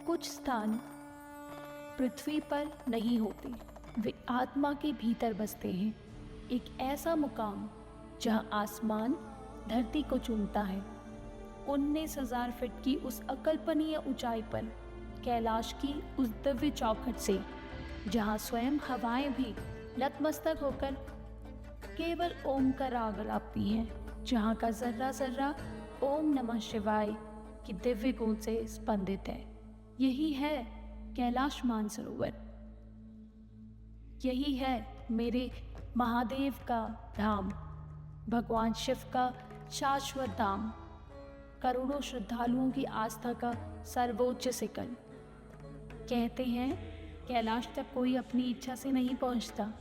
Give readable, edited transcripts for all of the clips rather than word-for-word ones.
कुछ स्थान पृथ्वी पर नहीं होते, वे आत्मा के भीतर बसते हैं। एक ऐसा मुकाम जहां आसमान धरती को चूमता है। 19,000 फीट की उस अकल्पनीय ऊंचाई पर, कैलाश की उस दिव्य चौखट से, जहां स्वयं हवाएं भी नतमस्तक होकर केवल ओम का राग लापती हैं, जहां का जर्रा जर्रा ओम नमः शिवाय की दिव्य गूंज से स्पंदित है। यही है कैलाश मानसरोवर। यही है मेरे महादेव का धाम, भगवान शिव का शाश्वत धाम, करोड़ों श्रद्धालुओं की आस्था का सर्वोच्च शिखर। कहते हैं कैलाश तक कोई अपनी इच्छा से नहीं पहुंचता।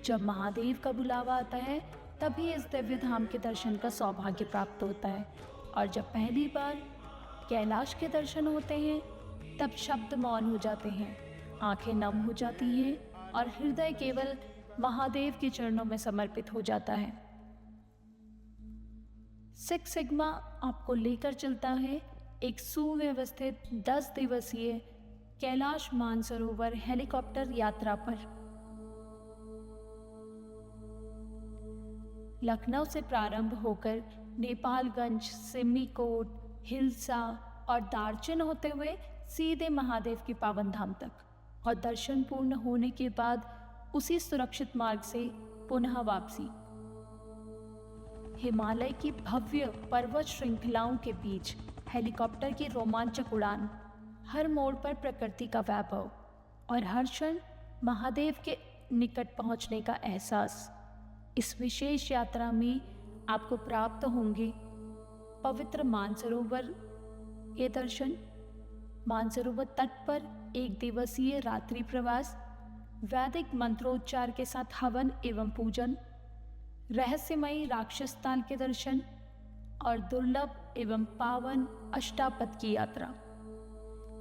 जब महादेव का बुलावा आता है तभी इस दिव्य धाम के दर्शन का सौभाग्य प्राप्त होता है। और जब पहली बार कैलाश के दर्शन होते हैं तब शब्द मौन हो जाते हैं, आंखें नम हो जाती हैं और हृदय केवल महादेव के चरणों में समर्पित हो जाता है। सिक्स सिग्मा आपको लेकर चलता है एक सुव्यवस्थित 10 दिवसीय कैलाश मानसरोवर हेलीकॉप्टर यात्रा पर। लखनऊ से प्रारंभ होकर नेपालगंज, सिमिकोट, हिल्सा और दार्चन होते हुए सीधे महादेव के पावन धाम तक, और दर्शन पूर्ण होने के बाद उसी सुरक्षित मार्ग से पुनः वापसी। हिमालय की भव्य पर्वत श्रृंखलाओं के बीच हेलीकॉप्टर की रोमांचक उड़ान, हर मोड़ पर प्रकृति का वैभव और हर क्षण महादेव के निकट पहुंचने का एहसास। इस विशेष यात्रा में आपको प्राप्त होंगे पवित्र मानसरोवर के दर्शन, मानसरोवर तट पर एक दिवसीय रात्रि प्रवास, वैदिक मंत्रोच्चार के साथ हवन एवं पूजन, रहस्यमयी राक्षस ताल के दर्शन और दुर्लभ एवं पावन अष्टापद की यात्रा।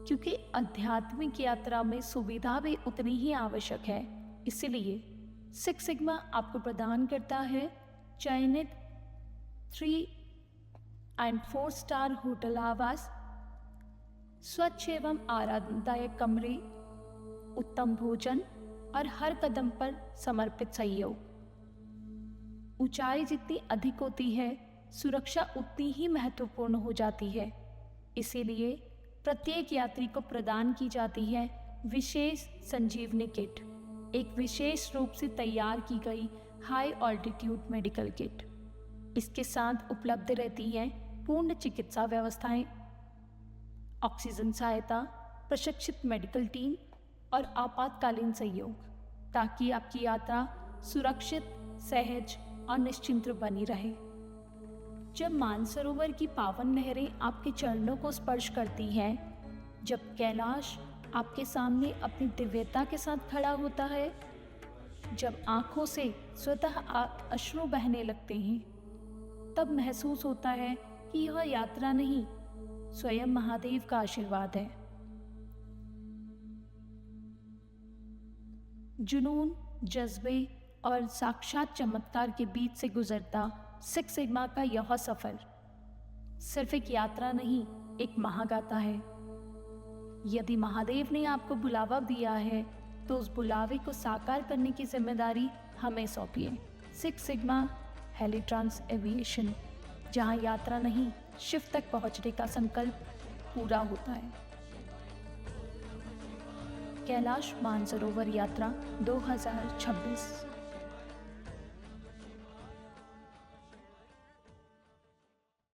क्योंकि आध्यात्मिक यात्रा में सुविधा भी उतनी ही आवश्यक है, इसलिए सिक्स सिग्मा आपको प्रदान करता है चयनित 3 और 4 स्टार होटल आवास, स्वच्छ एवं आरामदायक कमरे, उत्तम भोजन और हर कदम पर समर्पित सहयोग। ऊंचाई जितनी अधिक होती है, सुरक्षा उतनी ही महत्वपूर्ण हो जाती है। इसीलिए प्रत्येक यात्री को प्रदान की जाती है विशेष संजीवनी किट, एक विशेष रूप से तैयार की गई हाई ऑल्टीट्यूड मेडिकल किट। इसके साथ उपलब्ध रहती हैं पूर्ण चिकित्सा व्यवस्थाएं, ऑक्सीजन सहायता, प्रशिक्षित मेडिकल टीम और आपातकालीन सहयोग, ताकि आपकी यात्रा सुरक्षित, सहज और निश्चिंत बनी रहे। जब मानसरोवर की पावन लहरें आपके चरणों को स्पर्श करती हैं, जब कैलाश आपके सामने अपनी दिव्यता के साथ खड़ा होता है, जब आंखों से स्वतः अश्रु बहने लगते हैं, तब महसूस होता है कि यह यात्रा नहीं, स्वयं महादेव का आशीर्वाद है। जुनून, जज्बे और साक्षात चमत्कार के बीच से गुजरता सिक्स सिग्मा का यह सफर सिर्फ एक यात्रा नहीं, एक महागाथा है। यदि महादेव ने आपको बुलावा दिया है तो उस बुलावे को साकार करने की जिम्मेदारी हमें सौंपिए। सिक्स सिग्मा हेलीट्रांस एविएशन, जहां यात्रा नहीं, शिव तक पहुंचने का संकल्प पूरा होता है। कैलाश मानसरोवर यात्रा 2026।